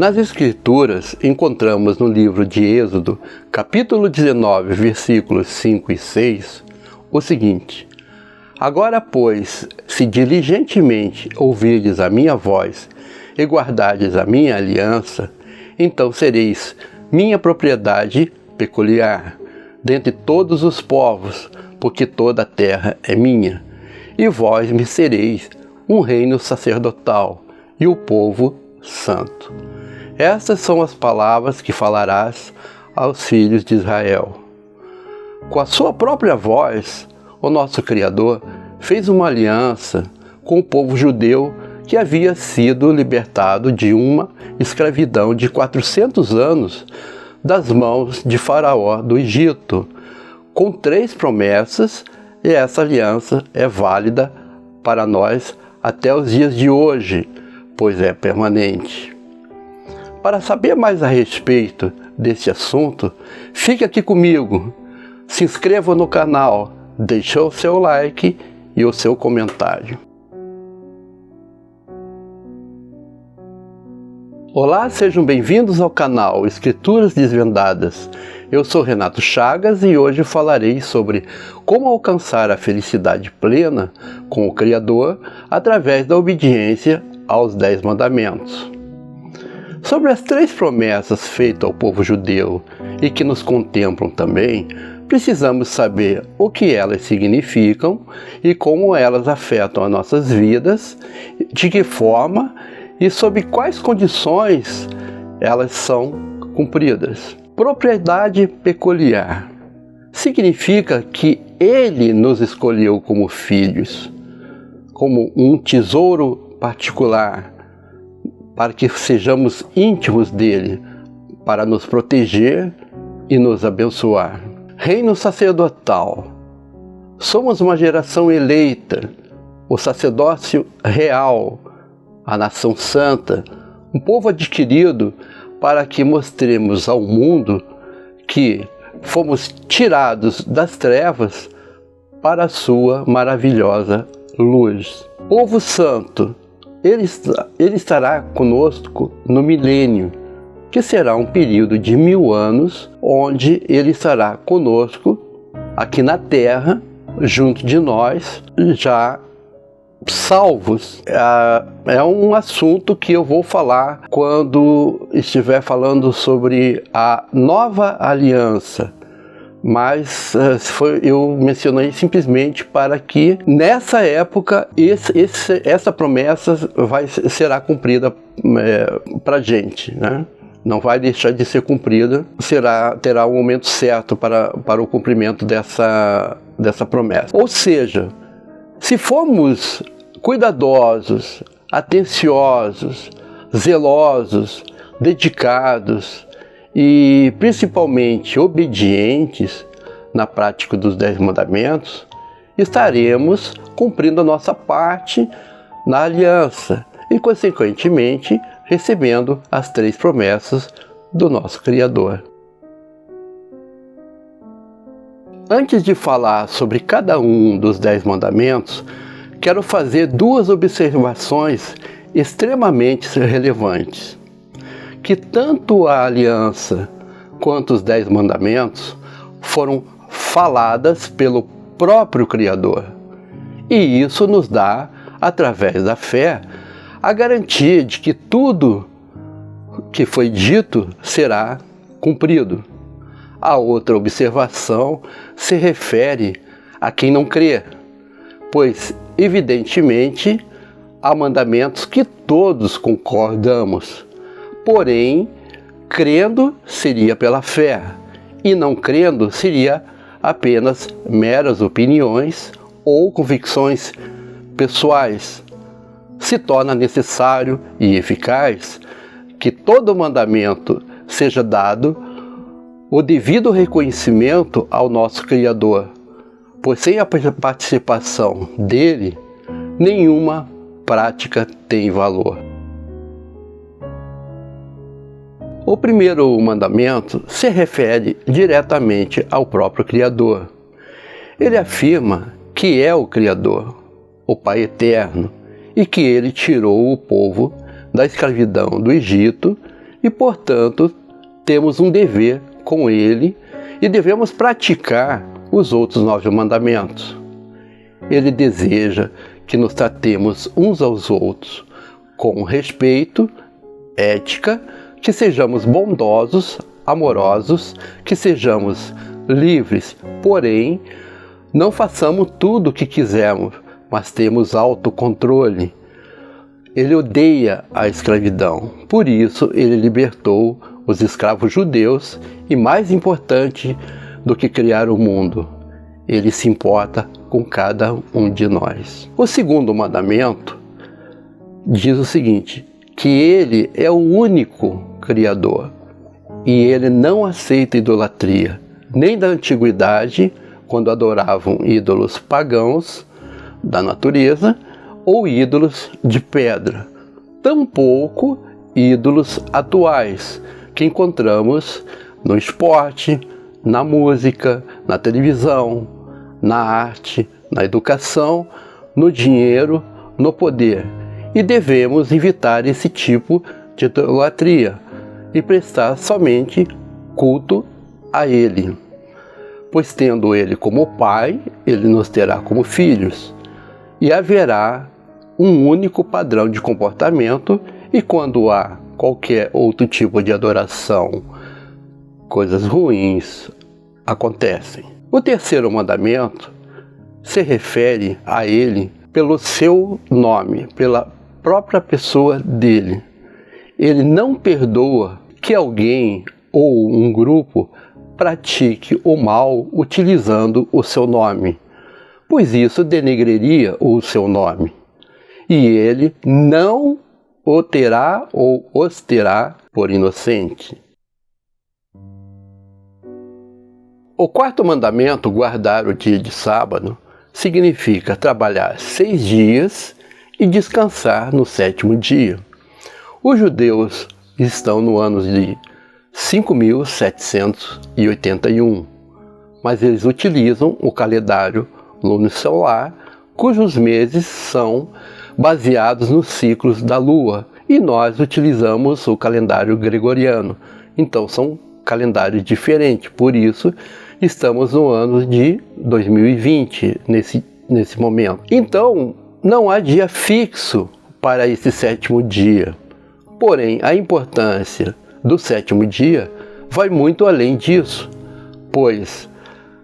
Nas Escrituras, encontramos no livro de Êxodo, capítulo 19, versículos 5 e 6, o seguinte: Agora, pois, se diligentemente ouvirdes a minha voz e guardardes a minha aliança, então sereis minha propriedade peculiar, dentre todos os povos, porque toda a terra é minha, e vós me sereis um reino sacerdotal e o povo santo. Estas são as palavras que falarás aos filhos de Israel. Com a sua própria voz, o nosso Criador fez uma aliança com o povo judeu que havia sido libertado de uma escravidão de 400 anos das mãos de Faraó do Egito, com 3 promessas, e essa aliança é válida para nós até os dias de hoje, pois é permanente. Para saber mais a respeito deste assunto, fique aqui comigo, se inscreva no canal, deixe o seu like e o seu comentário. Olá, sejam bem-vindos ao canal Escrituras Desvendadas. Eu sou Renato Chagas e hoje falarei sobre como alcançar a felicidade plena com o Criador através da obediência aos 10 mandamentos. Sobre as 3 promessas feitas ao povo judeu e que nos contemplam também, precisamos saber o que elas significam e como elas afetam as nossas vidas, de que forma e sob quais condições elas são cumpridas. Propriedade peculiar significa que Ele nos escolheu como filhos, como um tesouro particular, para que sejamos íntimos dele, para nos proteger e nos abençoar. Reino sacerdotal. Somos uma geração eleita, o sacerdócio real, a nação santa, um povo adquirido para que mostremos ao mundo que fomos tirados das trevas para a sua maravilhosa luz. Povo santo, ele estará conosco no milênio, que será um período de 1000 anos, onde ele estará conosco aqui na terra, junto de nós, já salvos. É um assunto que eu vou falar quando estiver falando sobre a nova aliança, mas eu mencionei simplesmente para que nessa época essa promessa será cumprida para a gente, né? Não vai deixar de ser cumprida, terá um momento certo para o cumprimento dessa promessa. Ou seja, se formos cuidadosos, atenciosos, zelosos, dedicados e principalmente obedientes na prática dos 10 mandamentos, estaremos cumprindo a nossa parte na aliança e, consequentemente, recebendo as 3 promessas do nosso Criador. Antes de falar sobre cada um dos 10 mandamentos, quero fazer 2 observações extremamente relevantes. Que tanto a aliança quanto os 10 mandamentos foram faladas pelo próprio Criador. E isso nos dá, através da fé, a garantia de que tudo que foi dito será cumprido. A outra observação se refere a quem não crê, pois, evidentemente, há mandamentos que todos concordamos, porém, crendo seria pela fé, e não crendo seria apenas meras opiniões ou convicções pessoais. Se torna necessário e eficaz que todo mandamento seja dado o devido reconhecimento ao nosso Criador, pois sem a participação dele, nenhuma prática tem valor. O primeiro mandamento se refere diretamente ao próprio Criador. Ele afirma que é o Criador, o Pai Eterno, e que ele tirou o povo da escravidão do Egito e, portanto, temos um dever com ele e devemos praticar os outros 9 mandamentos. Ele deseja que nos tratemos uns aos outros com respeito, ética, que sejamos bondosos, amorosos, que sejamos livres, porém, não façamos tudo o que quisermos, mas temos autocontrole. Ele odeia a escravidão, por isso ele libertou os escravos judeus e, mais importante do que criar o mundo, ele se importa com cada um de nós. O segundo mandamento diz o seguinte, que ele é o único Criador e ele não aceita idolatria, nem da antiguidade, quando adoravam ídolos pagãos da natureza ou ídolos de pedra, tampouco ídolos atuais que encontramos no esporte, na música, na televisão, na arte, na educação, no dinheiro, no poder. E devemos evitar esse tipo de idolatria e prestar somente culto a Ele. Pois tendo Ele como Pai, Ele nos terá como filhos. E haverá um único padrão de comportamento, e quando há qualquer outro tipo de adoração, coisas ruins acontecem. O terceiro mandamento se refere a Ele pelo seu nome, pela própria pessoa dele. Ele não perdoa que alguém ou um grupo pratique o mal utilizando o seu nome, pois isso denegreria o seu nome. E ele não o terá ou os terá por inocente. O quarto mandamento, guardar o dia de sábado, significa trabalhar 6 dias e descansar no 7º dia. Os judeus estão no ano de 5.781, mas eles utilizam o calendário lunisolar, cujos meses são baseados nos ciclos da lua, e nós utilizamos o calendário gregoriano. Então são calendários diferentes, por isso estamos no ano de 2020, nesse momento. Então, não há dia fixo para esse 7º dia. Porém, a importância do 7º dia vai muito além disso, pois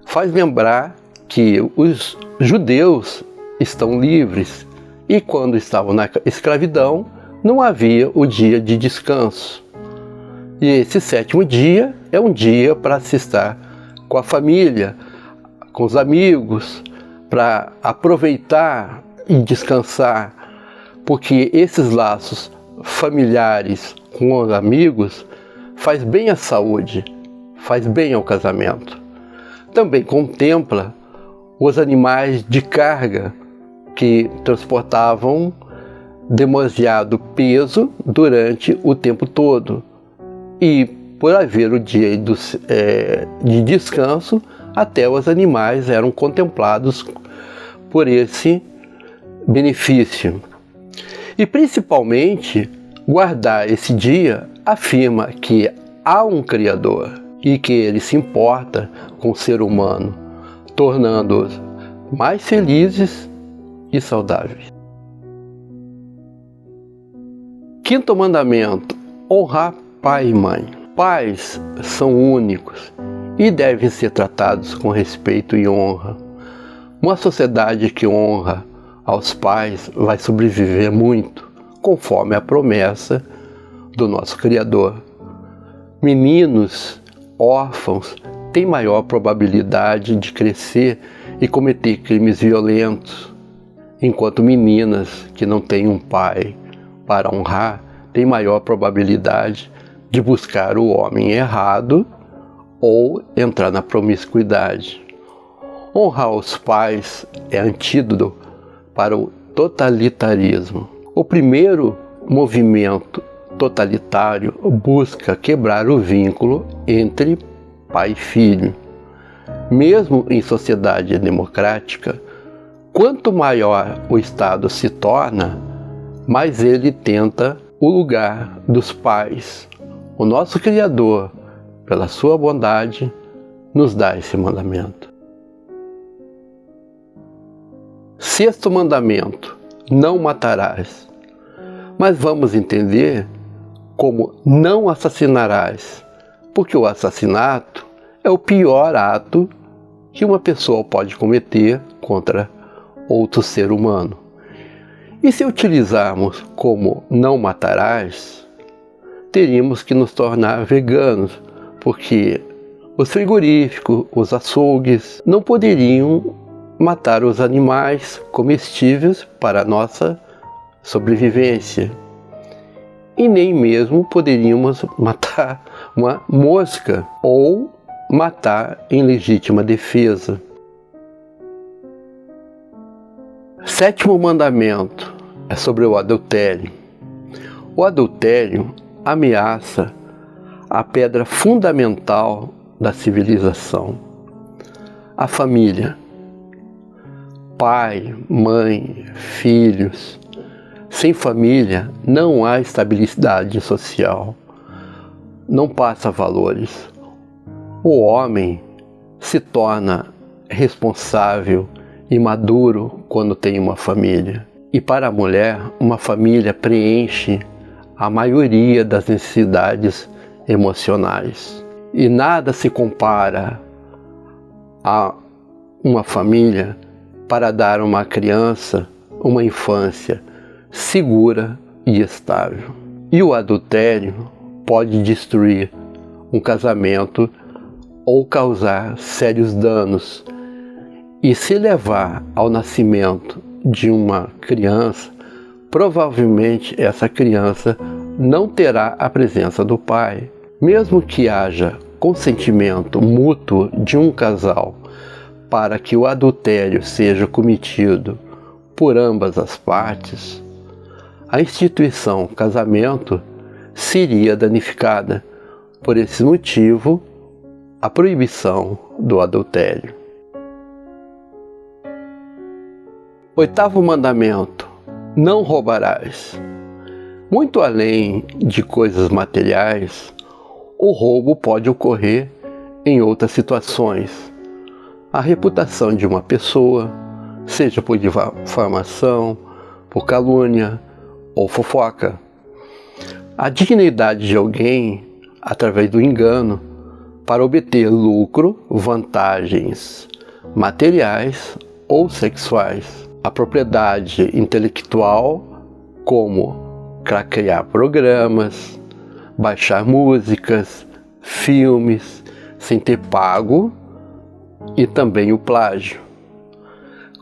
faz lembrar que os judeus estão livres e quando estavam na escravidão não havia o dia de descanso. E esse 7º dia é um dia para se estar com a família, com os amigos, para aproveitar e descansar, porque esses laços familiares com os amigos faz bem à saúde, faz bem ao casamento. Também contempla os animais de carga que transportavam demasiado peso durante o tempo todo. E por haver o dia de descanso, até os animais eram contemplados por esse benefício. E principalmente, guardar esse dia afirma que há um Criador e que ele se importa com o ser humano, tornando-os mais felizes e saudáveis. Quinto mandamento, honrar pai e mãe. Pais são únicos e devem ser tratados com respeito e honra. Uma sociedade que honra aos pais vai sobreviver muito, conforme a promessa do nosso Criador. Meninos órfãos têm maior probabilidade de crescer e cometer crimes violentos, enquanto meninas que não têm um pai para honrar têm maior probabilidade de buscar o homem errado ou entrar na promiscuidade. Honrar os pais é antídoto para o totalitarismo. O primeiro movimento totalitário busca quebrar o vínculo entre pai e filho. Mesmo em sociedade democrática, quanto maior o Estado se torna, mais ele tenta o lugar dos pais o nosso Criador, pela sua bondade, nos dá esse mandamento. Sexto mandamento: não matarás. Mas vamos entender como não assassinarás, porque o assassinato é o pior ato que uma pessoa pode cometer contra outro ser humano. E se utilizarmos como não matarás, teríamos que nos tornar veganos, porque os frigoríficos, os açougues, não poderiam matar os animais comestíveis para a nossa sobrevivência. E nem mesmo poderíamos matar uma mosca ou matar em legítima defesa. Sétimo mandamento é sobre o adultério. O adultério ameaça a pedra fundamental da civilização, a família. Pai, mãe, filhos. Sem família não há estabilidade social, não passa valores. O homem se torna responsável e maduro quando tem uma família. E para a mulher, uma família preenche a maioria das necessidades emocionais. E nada se compara a uma família para dar a uma criança uma infância segura e estável. E o adultério pode destruir um casamento ou causar sérios danos. E se levar ao nascimento de uma criança, provavelmente essa criança não terá a presença do pai. Mesmo que haja consentimento mútuo de um casal para que o adultério seja cometido por ambas as partes, a instituição casamento seria danificada. Por esse motivo, a proibição do adultério. Oitavo mandamento: não roubarás. Muito além de coisas materiais, o roubo pode ocorrer em outras situações. A reputação de uma pessoa, seja por difamação, por calúnia ou fofoca. A dignidade de alguém através do engano para obter lucro, vantagens materiais ou sexuais. A propriedade intelectual, como craquear programas, baixar músicas, filmes, sem ter pago, e também o plágio.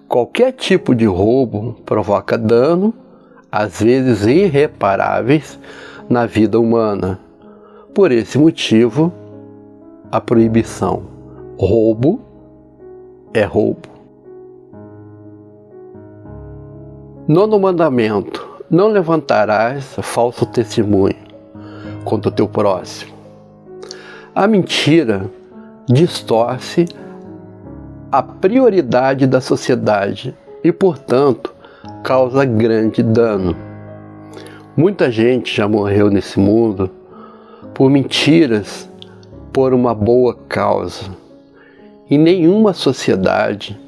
Qualquer tipo de roubo provoca dano, às vezes irreparáveis, na vida humana. Por esse motivo, a proibição. Roubo é roubo. Nono mandamento: não levantarás falso testemunho contra o teu próximo. A mentira distorce a prioridade da sociedade e, portanto, causa grande dano. Muita gente já morreu nesse mundo por mentiras por uma boa causa. E nenhuma sociedade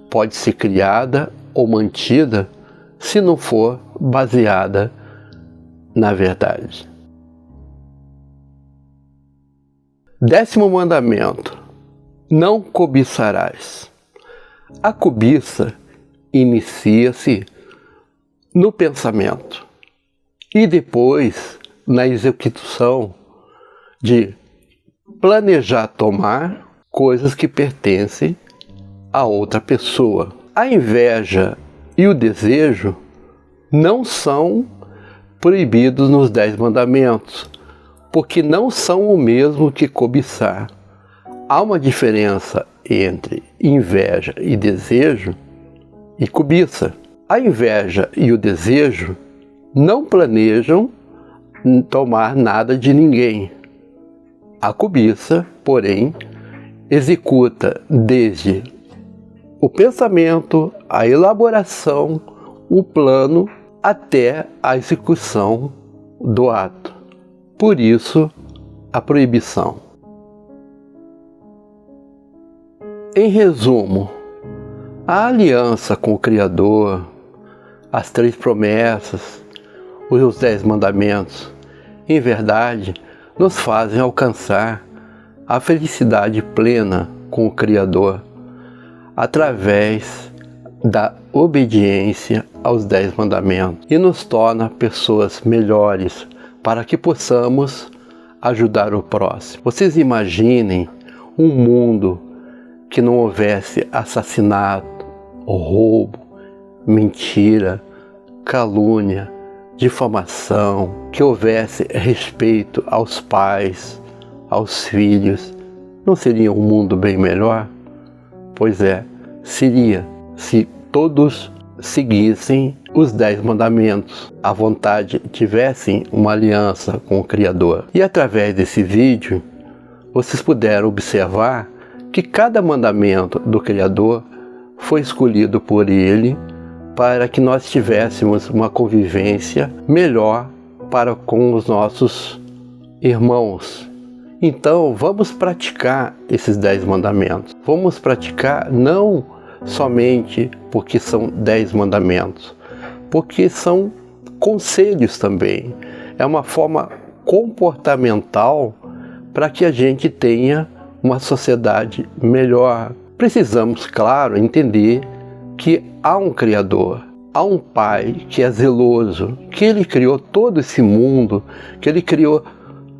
pode ser criada ou mantida se não for baseada na verdade. Décimo mandamento: não cobiçarás. A cobiça inicia-se no pensamento e depois na execução de planejar tomar coisas que pertencem a outra pessoa. A inveja e o desejo não são proibidos nos 10 mandamentos, porque não são o mesmo que cobiçar. Há uma diferença entre inveja e desejo e cobiça. A inveja e o desejo não planejam tomar nada de ninguém. A cobiça, porém, executa desde o pensamento, a elaboração, o plano, até a execução do ato. Por isso, a proibição. Em resumo, a aliança com o Criador, as 3 promessas, os 10 mandamentos, em verdade, nos fazem alcançar a felicidade plena com o Criador através da obediência aos 10 mandamentos e nos torna pessoas melhores para que possamos ajudar o próximo. Vocês imaginem um mundo que não houvesse assassinato, roubo, mentira, calúnia, difamação, que houvesse respeito aos pais, aos filhos. Não seria um mundo bem melhor? Pois é, seria, se todos seguissem os 10 mandamentos, à vontade, tivessem uma aliança com o Criador. E através desse vídeo, vocês puderam observar que cada mandamento do Criador foi escolhido por Ele para que nós tivéssemos uma convivência melhor para com os nossos irmãos. Então, vamos praticar esses 10 mandamentos. Vamos praticar não somente porque são 10 mandamentos, porque são conselhos também. É uma forma comportamental para que a gente tenha uma sociedade melhor. Precisamos, claro, entender que há um Criador, há um Pai que é zeloso, que Ele criou todo esse mundo, que Ele criou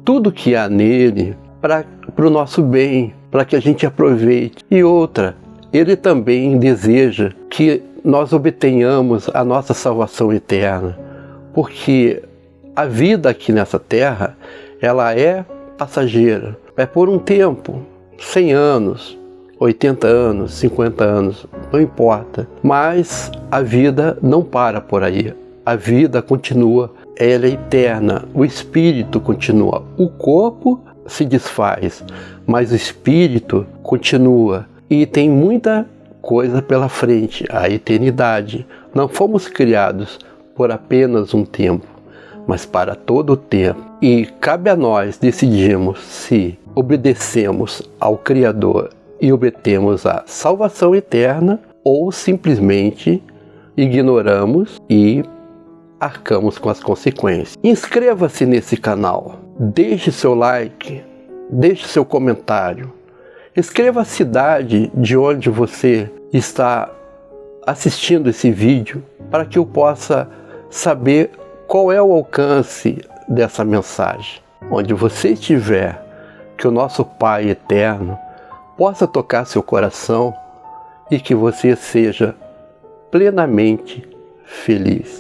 tudo que há nele para o nosso bem, para que a gente aproveite. E outra, Ele também deseja que nós obtenhamos a nossa salvação eterna, porque a vida aqui nessa terra, ela é passageira, é por um tempo, 100 anos, 80 anos, 50 anos, não importa. Mas a vida não para por aí. A vida continua, ela é eterna. O espírito continua. O corpo se desfaz, mas o espírito continua. E tem muita coisa pela frente, a eternidade. Não fomos criados por apenas um tempo, mas para todo o tempo. E cabe a nós decidirmos se obedecemos ao Criador e obtemos a salvação eterna ou simplesmente ignoramos e arcamos com as consequências. Inscreva-se nesse canal, deixe seu like, deixe seu comentário, escreva a cidade de onde você está assistindo esse vídeo para que eu possa saber qual é o alcance dessa mensagem. Onde você estiver, que o nosso Pai eterno possa tocar seu coração e que você seja plenamente feliz.